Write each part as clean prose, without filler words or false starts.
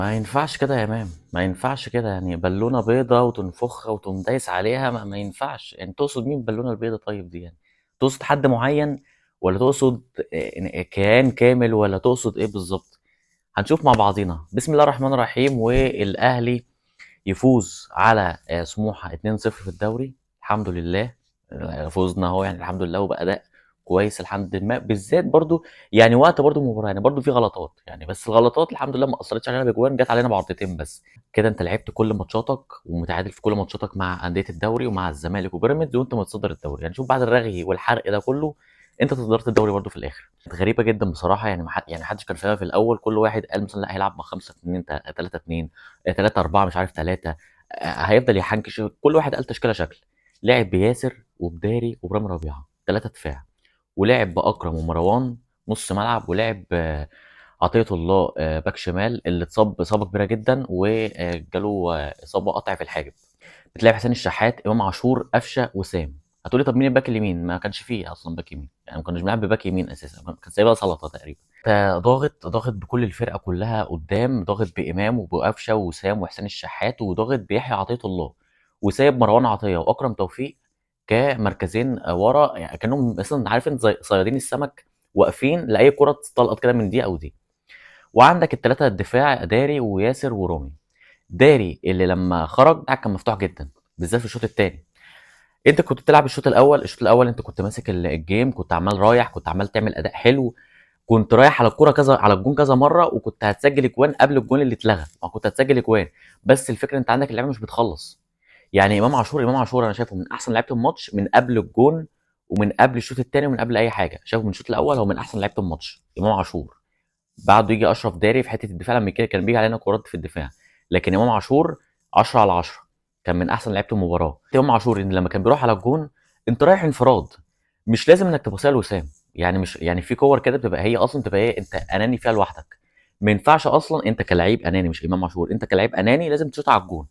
ما ينفعش كده يا إمام، ما ينفعش كده، يعني بالونة بيضا وتنفخها وتقوم دايس عليها ما ينفعش، يعني تقصد مين بالونة البيضا طيب دي يعني؟ تقصد حد معين والّا تقصد كيان كامل والّا تقصد إيه بالضبط؟ هنشوف مع بعضينا. بسم الله الرحمن الرحيم، والأهلي يفوز على سموحة 2-0 في الدوري، الحمد لله. فُزنا أهو يعني الحمد لله وبأداء كويس لحدٍ ما، بالذات برضه يعني وقت برضه المباراة، يعني برضه في غلطات يعني، بس الغلطات الحمد لله ما أثّرتش علينا بأجوان، جات علينا بعرضتين بس. كده أنت لعبت كل ماتشاتك ومتعادل في كل ماتشاتك مع أندية الدوري ومع الزمالك وبيراميدز وأنت متصدر الدوري، يعني شوف بعد الرغي والحرق ده كله أنت تصدرت الدوري برضه في الآخر. كانت غريبة جدًا بصراحة، يعني ما حدش كان فاهمها في الأول، كل واحد قال مثلًا لأ هيلعب ب5-2 3-2 3-4 مش عارف 3 هيفضل يحنكش، كل واحد قال تشكيلة شكل. لعب بياسر وبداري وإبراهيم ربيعة 3 دفاع، ولعب بأكرم ومروان نُص ملعب، ولعب عطية الله باك شمال اللي اتصاب إصابة كبيرة جدًا وجاله إصابة قطع في الحاجب. بتلاعب حسين الشحات، إمام عاشور، قفشة، وسام. هتقول لي طب مين الباك اليمين؟ ما كانش فيه أصلًا باك يمين، يعني ما كناش بنلعب بباك يمين أساسًا، كان سايبها سلطة تقريبًا. ضاغط بكل الفرقة كلها قدام، ضاغط بإمام وبقفشة ووسام وحسين الشحات، وضاغط بيحيى عطية الله، وسايب مروان عطية وأكرم توفيق كمركزين ورا، يعني كأنهم مثلًا عارف أنت زي صيادين السمك واقفين لأي كرة تستلقط كده من دي أو دي. وعندك التلاتة الدفاع داري وياسر ورامي. داري اللي لما خرج دراعك كان مفتوح جدا، بالذات في الشوط الثاني. انت كنت بتلعب الشوط الاول انت كنت ماسك الجيم، كنت عمال رايح، كنت عمال تعمل اداء حلو، كنت رايح على الكوره كذا، على الجون كذا مره، وكنت هتسجل اجوان قبل الجون اللي اتلغى، ما كنت هتسجل اجوان. بس الفكره انت عندك اللعيبه مش بتخلص. يعني امام عاشور انا شايفه من احسن لعيبه الماتش من قبل الجون، ومن قبل الشوط الثاني، ومن قبل اي حاجه. شايفه من الشوط الاول هو من احسن لعيبه الماتش امام عاشور. بعده يجي اشرف داري في حته الدفاع، لما كده كان بيجي علينا كورات في الدفاع. لكن امام عاشور 10 على 10، كان من احسن لعيبه المباراه. امام عاشور إن لما كان بيروح على الجون انت رايح انفراد، مش لازم انك تبصيها لوسام. يعني مش يعني في كور كده بتبقى هي اصلا تبقى ايه، انت اناني فيها لوحدك. ما ينفعش اصلا انت كلاعب اناني، مش امام عاشور، انت كلاعب اناني لازم تشوط على الجون.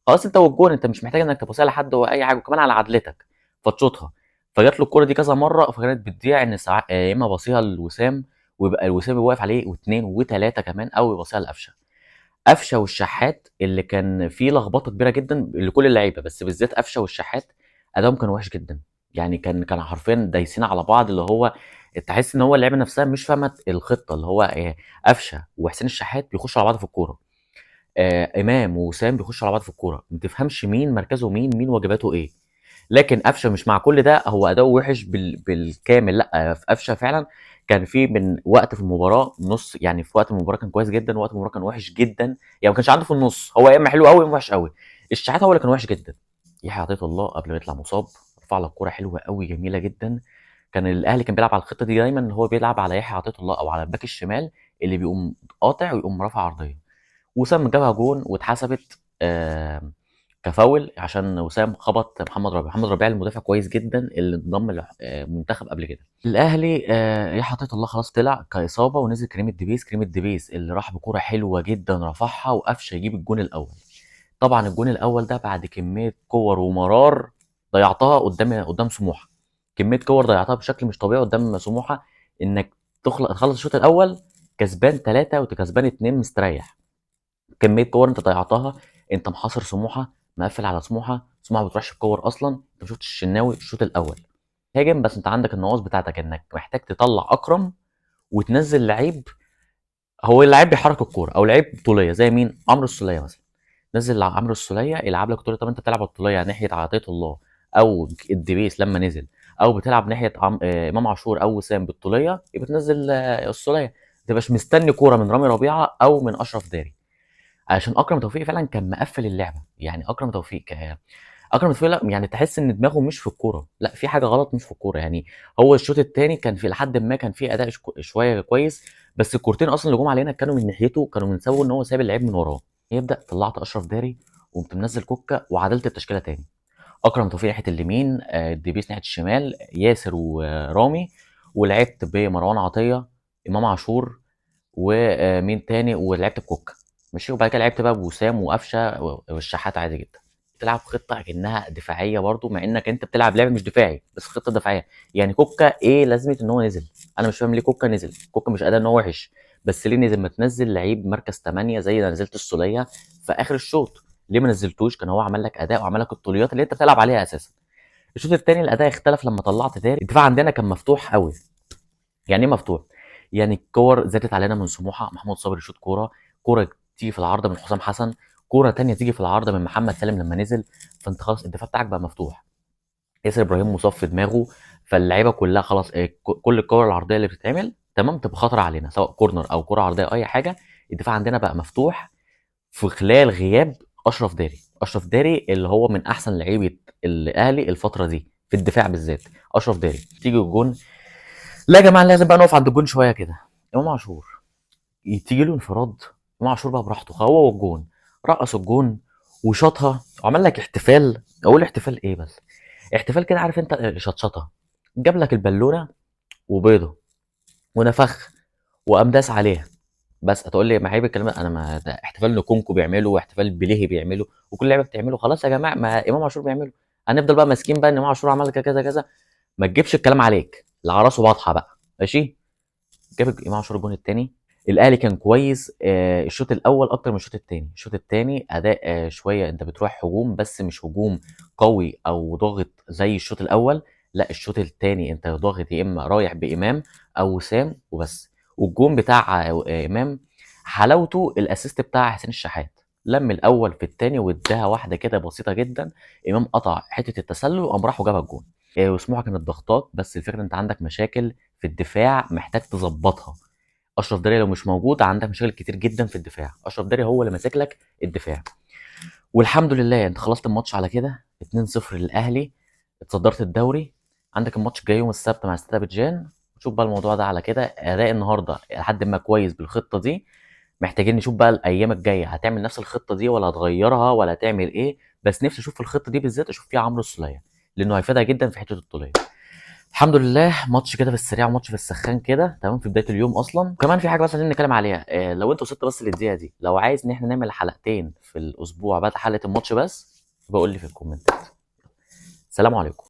خلاص انت والجون، انت مش محتاج انك تبصيها لحد ولا اي حاجه، وكمان على عدلتك فتشوطها. فجات له الكوره دي كذا مره، فكانت بتضيع ان ساعات يا اما باصيها لوسام ويبقى الوسام واقف عليه واثنين وثلاثه كمان، او يبصيها لقفشه. قفشه والشحات اللي كان فيه لخبطه كبيره جدا لكل اللعيبه، بس بالذات قفشه والشحات ادائهم كان وحش جدا. يعني كان حرفيا دايسين على بعض، اللي هو تحس ان هو اللعيبه نفسها مش فاهمه الخطه، اللي هو قفشه وحسين الشحات بيخشوا على بعض في الكوره، امام ووسام بيخشوا على بعض في الكوره، ما تفهمش مين مركزه، مين واجباته ايه. لكن قفشه مش مع كل ده هو اداؤه وحش بالكامل، لا في قفشه فعلا كان في من وقت في المباراه نص، يعني في وقت المباراه كان كويس جدا، ووقت المباراه كان وحش جدا، يعني ما كانش عنده في النص، هو يا اما حلو قوي يا اما وحش قوي. الشحات هو اللي كان وحش جدا. يحيى عطيه الله قبل ما يطلع مصاب رفع لك كوره حلوه قوي جميله جدا. كان الاهلي كان بيلعب على الخطه دي دايما، ان هو بيلعب على يحيى عطيه الله او على الباك الشمال اللي بيقوم قاطع ويقوم رافع عرضيه. وسام جابها جون واتحسبت كفاول عشان وسام خبط محمد ربيع المدافع كويس جدا اللي انضم للمنتخب قبل كده. الاهلي يا حطيت الله خلاص طلع كاصابه، ونزل كريم الدبيس اللي راح بكوره حلوه جدا رفعها وقفشه يجيب الجون الاول. طبعا الجون الاول ده بعد كميه كور ومرار ضيعتها قدام سموحه. كميه كور ضيعتها بشكل مش طبيعي قدام سموحه، انك تخلص الشوط الاول كسبان 3 وكسبان 2 مستريح. كميه كور انت ضيعتها، انت محاصر سموحه، مقفل على سموحه ما بتروحش بكور اصلا، انت ما شفتش الشناوي الشوط الاول. هاجم، بس انت عندك النواقص بتاعتك انك محتاج تطلع اكرم وتنزل لعيب، هو اللعيب بيحرك الكوره، او لعيب بطوليه زي مين، عمرو السوليه مثلا. نزل عمرو السوليه يلعب لك طول. طب انت بتلعب الطوليه ناحيه عطيه الله او الدبيس لما نزل، او بتلعب ناحيه امام عاشور او وسام بالطوليه، يبقى تنزل السوليه. ما تبقاش مستني كوره من رامي ربيعه او من اشرف داري، علشان اكرم توفيق فعلا كان مقفل اللعبه. يعني اكرم توفيق لا، يعني تحس ان دماغه مش في الكوره، لا في حاجه غلط مش في الكوره يعني. هو الشوط الثاني كان في لحد ما كان في اداء شويه كويس، بس الكورتين اصلا اللي جم علينا كانوا من ناحيته، كانوا من سببه ان هو ساب اللعيب من وراه. يبدا طلعت اشرف داري وقمت منزل كوكا وعدلت التشكيله تاني. اكرم توفيق ناحيه اليمين، الدبيس ناحيه الشمال، ياسر ورامي، ولعبت بمروان عطيه، امام عاشور، ومين تاني، ولعبت بكوكا. ماشي، وبعد كده لعبت بقى بوسام وقفشه والشحات عادي جدا. بتلعب خطه اكنها دفاعيه برضو، مع انك انت بتلعب لعب مش دفاعي بس خطه دفاعيه. يعني كوكا ايه لازمه ان هو نزل؟ انا مش فاهم ليه كوكا نزل. كوكا مش اداء ان هو وحش، بس ليه نزل؟ ما تنزل لعيب مركز 8 زي ما نزلت السوليه في اخر الشوط. ليه ما نزلتوش؟ كان هو عمل لك اداء وعمل لك الطوليات اللي انت بتلعب عليها اساسا. الشوط الثاني الاداء اختلف لما طلعت داري. الدفاع عندنا كان مفتوح قوي. يعني ايه مفتوح؟ يعني الكور زادت علينا من سموحه، محمود صبري يشوط كوره تيجي في العارضه من حسام حسن، كوره تانية تيجي في العارضه من محمد سالم لما نزل. فانت خلاص الدفاع بتاعك بقى مفتوح. ياسر ابراهيم مصاب في دماغه، فاللعيبه كلها خلاص كل الكور العرضيه اللي بتتعمل تمام تبقى خطر علينا، سواء كورنر او كره عرضيه او اي حاجه. الدفاع عندنا بقى مفتوح في خلال غياب اشرف داري. اشرف داري اللي هو من احسن لعيبه الاهلي الفتره دي في الدفاع بالذات. اشرف داري تيجي الجون، لا يا جماعه لازم بقى نقف عند الجون شويه كده. امام عاشور تيجي له انفراد، امام عاشور بقى براحته هو والجون، رقص الجون وشاطها وعمل لك احتفال. اقول احتفال ايه بس؟ احتفال كده، عارف انت شطشطه، جاب لك البالونه وبيضه ونفخ وقام داس عليها. بس هتقول لي ما عيب الكلام ده؟ انا ما ده احتفال نكونكو بيعمله واحتفال بيليهي بيعمله وكل لعيبه بتعمله، خلاص يا جماعه ما امام عاشور بيعمله. هنفضل بقى ماسكين بقى ان امام عاشور عمل كذا كذا؟ ما تجيبش الكلام عليك، اللي على راسه واضحه بقى. ماشي. جاب امام عاشور الجون الثاني. الاهلي كان كويس الشوط الاول اكتر من الشوط الثاني. الشوط الثاني اداء شويه انت بتروح هجوم بس مش هجوم قوي او ضاغط زي الشوط الاول. لا الشوط الثاني انت ضاغط، يا اما رايح بامام او وسام وبس. والجون بتاع امام حلاوته الاسيست بتاع حسين الشحات، لم الاول في الثاني واداها واحده كده بسيطه جدا. امام قطع حته التسلل وقام راح وجابها الجون. وسموحه كانت ضغطات، بس الفكره انت عندك مشاكل في الدفاع محتاج تظبطها. اشرف داري لو مش موجود عندك مشاكل كتير جدا في الدفاع. اشرف داري هو اللي ماسك لك الدفاع. والحمد لله انت خلصت الماتش على كده 2-0 للاهلي، اتصدرت الدوري. عندك الماتش الجاي يوم السبت مع استاد ابيجان. شوف بقى الموضوع ده على كده. اداء النهارده لحد ما كويس بالخطه دي. محتاجين نشوف بقى الايام الجايه هتعمل نفس الخطه دي ولا هتغيرها ولا هتعمل ايه. بس نفسي اشوف الخطه دي بالذات اشوف فيها عمرو السوليه، لانه هيفيدها جدا في حته الطوليه. الحمد لله ماتش كده في السريع وماتش في السخان كده تمام في بدايه اليوم اصلا. وكمان في حاجه بس عايزين نتكلم عليها، لو انت وصلت بس للدقيقه دي، لو عايز ان احنا نعمل حلقتين في الاسبوع بعد حلقه الماتش بس بقول لي في الكومنتات. سلام عليكم.